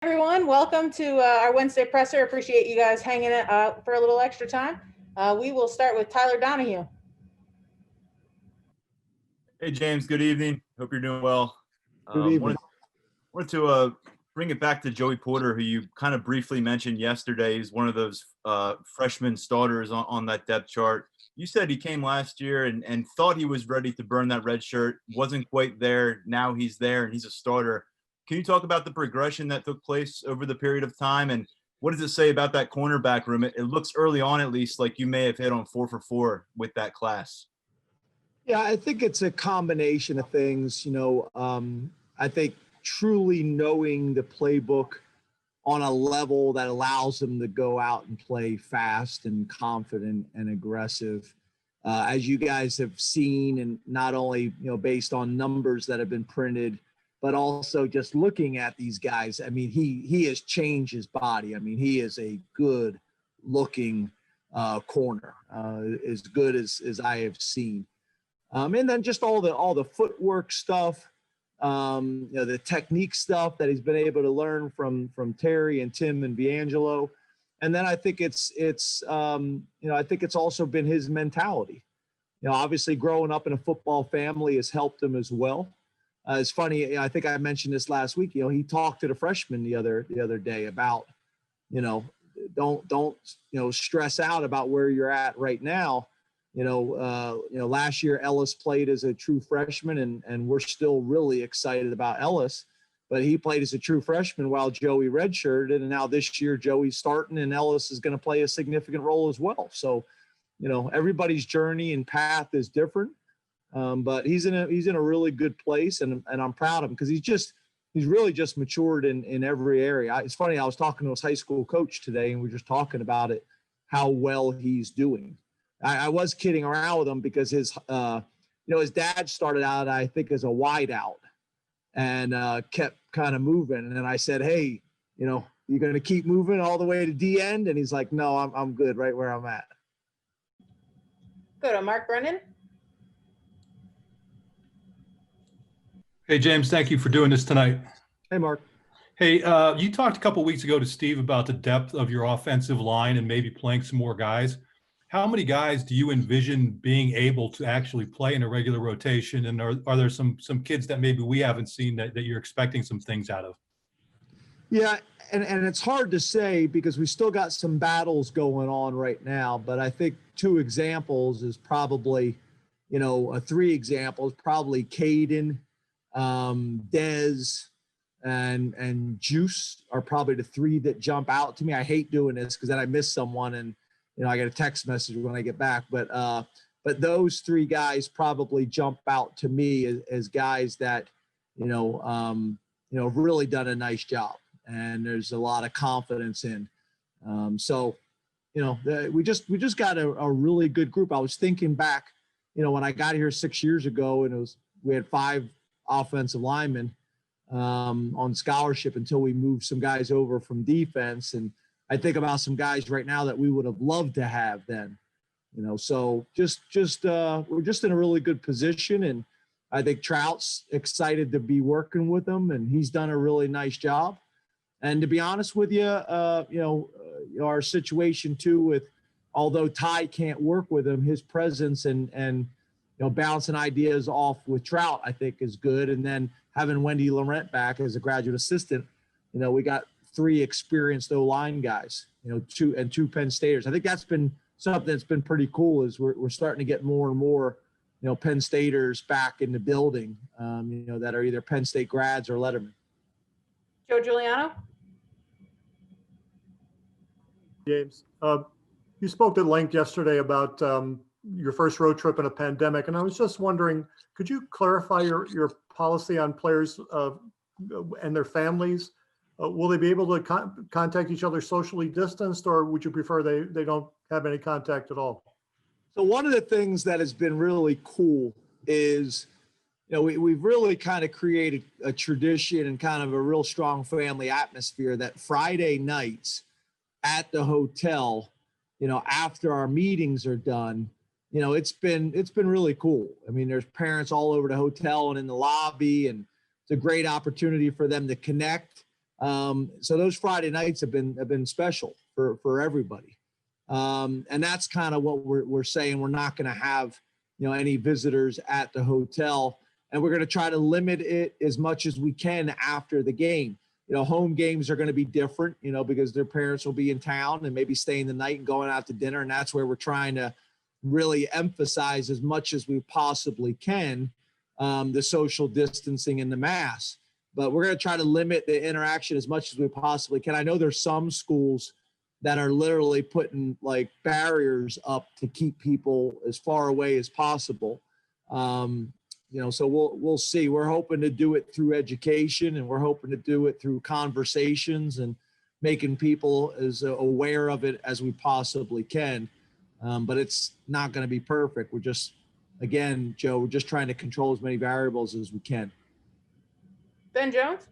Everyone, welcome to our Wednesday presser. Appreciate you guys hanging for a little extra time. We will start with Tyler Donahue. Hey, James. Good evening. Hope you're doing well. Good evening. Wanted to bring it back to Joey Porter, who you kind of briefly mentioned yesterday. He's one of those freshman starters on that depth chart. You said he came last year and thought he was ready to burn that red shirt. Wasn't quite there. Now he's there and he's a starter. Can you talk about the progression that took place over the period of time? And what does it say about that cornerback room? It looks early on, at least, like you may have hit on 4 for 4 with that class. Yeah, I think it's a combination of things. I think truly knowing the playbook on a level that allows them to go out and play fast and confident and aggressive. As you guys have seen, and not only, based on numbers that have been printed, but also just looking at these guys. I mean, he has changed his body. I mean, he is a good looking corner, as good as I have seen. And then just all the footwork stuff, the technique stuff that he's been able to learn from Terry and Tim and Viangelo. And then I think it's also been his mentality. Obviously growing up in a football family has helped him as well. It's funny. I think I mentioned this last week. He talked to the freshmen the other day about, don't stress out about where you're at right now. Last year Ellis played as a true freshman, and we're still really excited about Ellis, but he played as a true freshman while Joey redshirted, and now this year Joey's starting and Ellis is going to play a significant role as well. So, everybody's journey and path is different, but he's in a really good place, and I'm proud of him because he's really just matured in every area. It's funny. I was talking to his high school coach today, and we were just talking about it, how well he's doing. I was kidding around with him because his dad started out, I think, as a wide out and kept kind of moving. And I said, hey, you're going to keep moving all the way to D end? And he's like, no, I'm good right where I'm at. Go to Mark Brennan. Hey, James, thank you for doing this tonight. Hey, Mark. Hey, you talked a couple of weeks ago to Steve about the depth of your offensive line and maybe playing some more guys. How many guys do you envision being able to actually play in a regular rotation? And are there some kids that maybe we haven't seen that you're expecting some things out of? Yeah, and it's hard to say because we still got some battles going on right now. But I think 2 examples is probably, 3 examples, probably Caden, Dez, and Juice are probably the 3 that jump out to me. I hate doing this because then I miss someone and I get a text message when I get back, but those 3 guys probably jump out to me as guys that, have really done a nice job, and there's a lot of confidence in. We just got a really good group. I was thinking back, when I got here 6 years ago, and we had 5 offensive linemen on scholarship until we moved some guys over from defense, and I think about some guys right now that we would have loved to have then, so we're just in a really good position. And I think Trout's excited to be working with them, and he's done a really nice job. And to be honest with you, our situation too with, although Ty can't work with him, his presence and bouncing ideas off with Trout, I think is good. And then having Wendy Laurent back as a graduate assistant, we got 3 experienced O-line guys, 2 Penn Staters. I think that's been something that's been pretty cool is we're starting to get more and more, Penn Staters back in the building, that are either Penn State grads or Letterman. Joe Giuliano. James, you spoke at length yesterday about your first road trip in a pandemic, and I was just wondering, could you clarify your policy on players and their families? Will they be able to contact each other socially distanced, or would you prefer they don't have any contact at all? So one of the things that has been really cool is, we've really kind of created a tradition and kind of a real strong family atmosphere that Friday nights at the hotel, after our meetings are done, it's been really cool. I mean, there's parents all over the hotel and in the lobby, and it's a great opportunity for them to connect. So those Friday nights have been special for everybody. And that's kind of what we're saying. We're not going to have, any visitors at the hotel, and we're going to try to limit it as much as we can after the game. Home games are going to be different, because their parents will be in town and maybe staying the night and going out to dinner. And that's where we're trying to really emphasize as much as we possibly can, the social distancing and the masks. But we're going to try to limit the interaction as much as we possibly can. I know there's some schools that are literally putting like barriers up to keep people as far away as possible. So we'll see. We're hoping to do it through education, and we're hoping to do it through conversations and making people as aware of it as we possibly can. But it's not going to be perfect. We're just, again, Joe, we're just trying to control as many variables as we can. Ben Jones?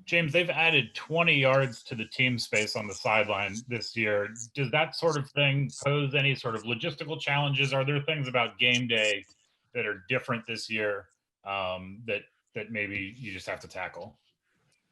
James, they've added 20 yards to the team space on the sideline this year. Does that sort of thing pose any sort of logistical challenges? Are there things about game day that are different this year that maybe you just have to tackle?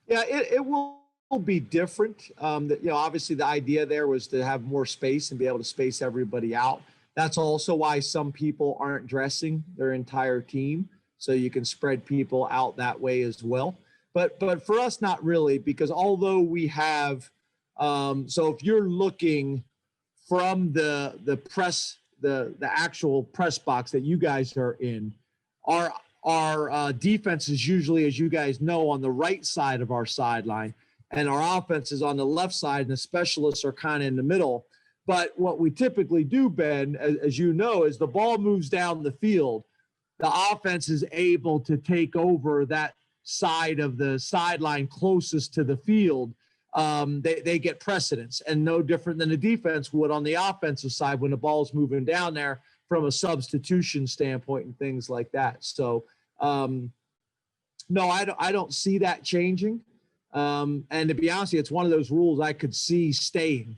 Yeah, it will be different. Obviously the idea there was to have more space and be able to space everybody out. That's also why some people aren't dressing their entire team, so you can spread people out that way as well. But for us, not really, because although we have, so if you're looking from the press, the actual press box that you guys are in, our defense is usually, as you guys know, on the right side of our sideline, and our offense is on the left side, and the specialists are kind of in the middle. But what we typically do, Ben, as you know, is the ball moves down the field, the offense is able to take over that side of the sideline closest to the field. They get precedence, and no different than the defense would on the offensive side when the ball's moving down there from a substitution standpoint and things like that. So no, I don't see that changing. And to be honest with you, it's one of those rules I could see staying.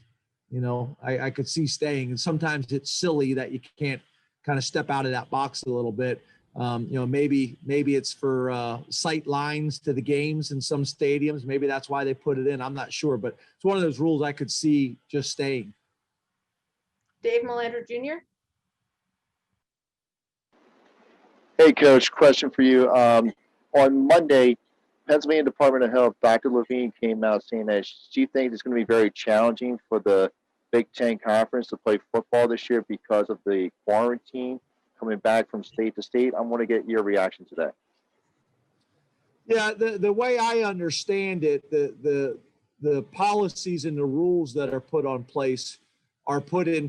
I could see staying, and sometimes it's silly that you can't kind of step out of that box a little bit. Maybe it's for sight lines to the games in some stadiums. Maybe that's why they put it in. I'm not sure, but it's one of those rules I could see just staying. Dave Melander Jr. Hey, Coach, question for you. On Monday, Pennsylvania Department of Health, Dr. Levine came out saying that she thinks it's going to be very challenging for the Big Ten Conference to play football this year because of the quarantine coming back from state to state. I want to get your reaction to that. Yeah, the way I understand it, the policies and the rules that are put in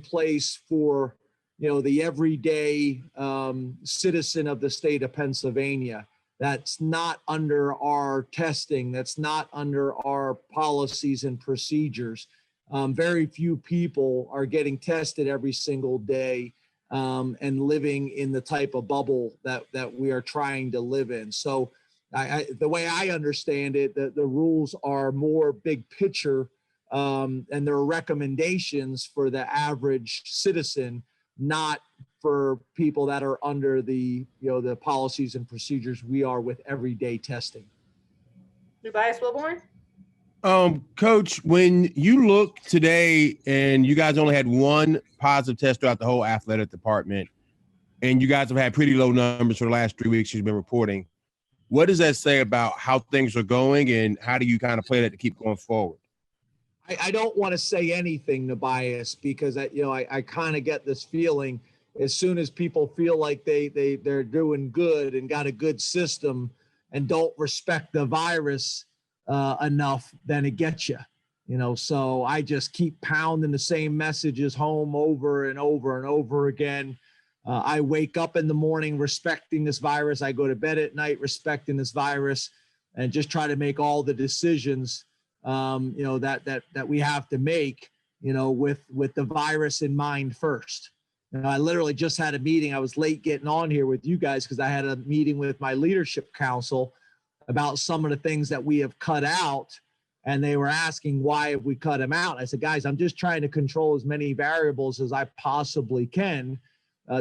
place for, the everyday citizen of the state of Pennsylvania. That's not under our testing. That's not under our policies and procedures. Very few people are getting tested every single day and living in the type of bubble that we are trying to live in. So the way I understand it, the rules are more big picture, and there are recommendations for the average citizen, not for people that are under the policies and procedures we are with everyday testing. Tobias Wilborn? Coach, when you look today and you guys only had one positive test throughout the whole athletic department, and you guys have had pretty low numbers for the last 3 weeks you've been reporting, what does that say about how things are going, and how do you kind of play that to keep going forward? I don't want to say anything, Tobias, because I kind of get this feeling as soon as people feel like they're doing good and got a good system and don't respect the virus enough, then it gets you. So I just keep pounding the same messages home over and over and over again. I wake up in the morning respecting this virus. I go to bed at night respecting this virus, and just try to make all the decisions that we have to make, with the virus in mind first. I literally just had a meeting. I was late getting on here with you guys because I had a meeting with my leadership council about some of the things that we have cut out, and they were asking why have we cut them out. I said, guys, I'm just trying to control as many variables as I possibly can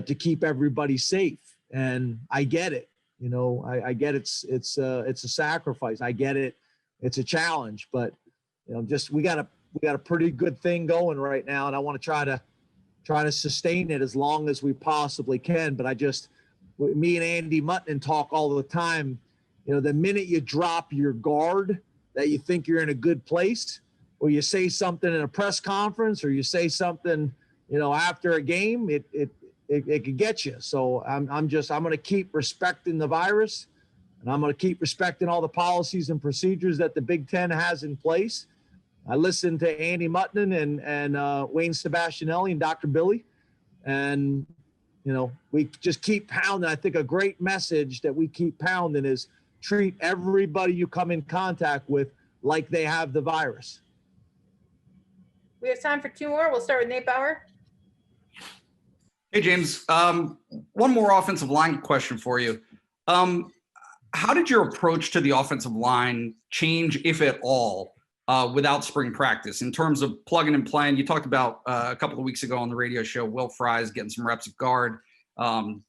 to keep everybody safe. And I get it. I get it's a sacrifice. I get it. it's a challenge, but just we got a pretty good thing going right now, and I want to try to sustain it as long as we possibly can. But me and Andy Mutton talk all the time. The minute you drop your guard, that you think you're in a good place, or you say something in a press conference, or you say something, after a game, it could get you. So I'm going to keep respecting the virus, and I'm going to keep respecting all the policies and procedures that the Big Ten has in place. I listened to Andy Mutton and Wayne Sebastianelli and Dr. Billy, and we just keep pounding. I think a great message that we keep pounding is treat everybody you come in contact with like they have the virus. We have time for 2 more. We'll start with Nate Bauer. Hey, James. One more offensive line question for you. How did your approach to the offensive line change, if at all, without spring practice in terms of plugging and playing? You talked about a couple of weeks ago on the radio show, Will Fries getting some reps at guard.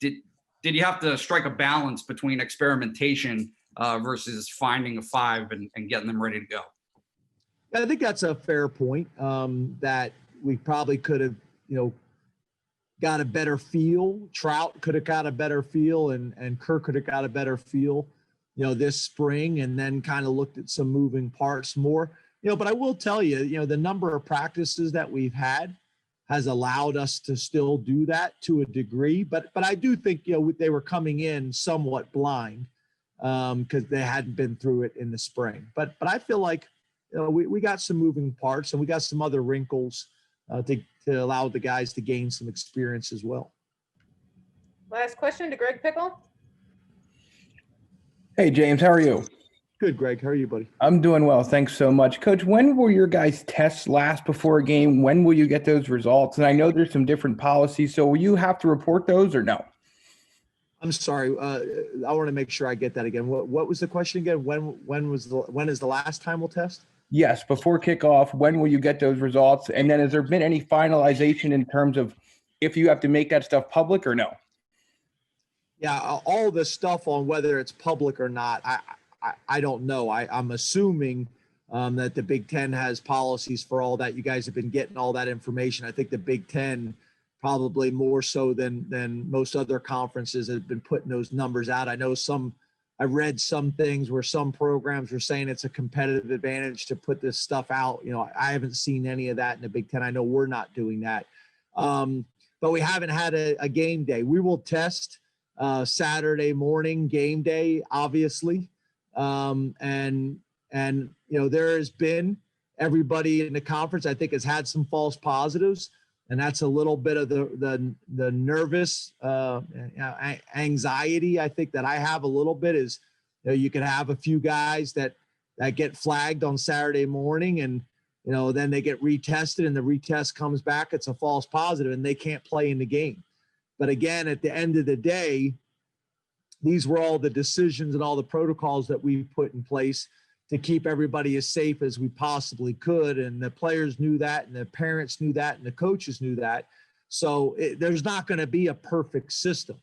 Did you have to strike a balance between experimentation versus finding a 5 and getting them ready to go? I think that's a fair point, that we probably could have, got a better feel. Trout could have got a better feel, and Kirk could have got a better feel, this spring, and then kind of looked at some moving parts more. But I will tell you, the number of practices that we've had has allowed us to still do that to a degree. But I do think, they were coming in somewhat blind because they hadn't been through it in the spring. But I feel like, we got some moving parts, and we got some other wrinkles to allow the guys to gain some experience as well. Last question to Greg Pickle. Hey, James, how are you? Good, Greg. How are you, buddy? I'm doing well. Thanks so much. Coach, when will your guys' tests last before a game? When will you get those results? And I know there's some different policies, so will you have to report those or no? I'm sorry. I want to make sure I get that again. What was the question again? When is the last time we'll test? Yes, before kickoff, when will you get those results? And then has there been any finalization in terms of if you have to make that stuff public or no? Yeah, all the stuff on whether it's public or not, I don't know. I'm assuming that the Big Ten has policies for all that. You guys have been getting all that information. I think the Big Ten probably more so than most other conferences have been putting those numbers out. I read some things where some programs were saying it's a competitive advantage to put this stuff out. I haven't seen any of that in the Big Ten. I know we're not doing that. But we haven't had a game day. We will test Saturday morning, game day, obviously. And there has been, everybody in the conference, I think, has had some false positives. And that's a little bit of the nervous anxiety, I think, that I have a little bit is, you can have a few guys that get flagged on Saturday morning, and then they get retested, and the retest comes back, it's a false positive, and they can't play in the game. But again, at the end of the day, these were all the decisions and all the protocols that we put in place to keep everybody as safe as we possibly could. And the players knew that, and the parents knew that, and the coaches knew that. So there's not going to be a perfect system.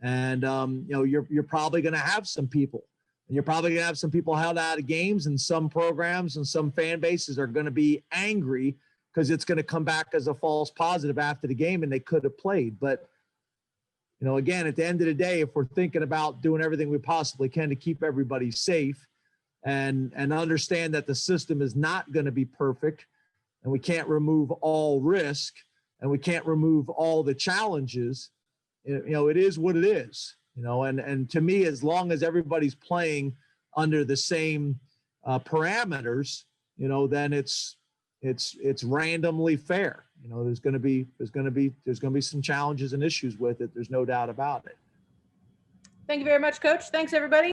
And, you're probably going to have some people, and you're probably going to have some people held out of games, and some programs and some fan bases are going to be angry because it's going to come back as a false positive after the game, and they could have played. But, again, at the end of the day, if we're thinking about doing everything we possibly can to keep everybody safe, and understand that the system is not going to be perfect, and we can't remove all risk, and we can't remove all the challenges, it is what it is, and to me, as long as everybody's playing under the same parameters, then it's randomly fair. There's going to be some challenges and issues with it. There's no doubt about it. Thank you very much, Coach. Thanks, everybody.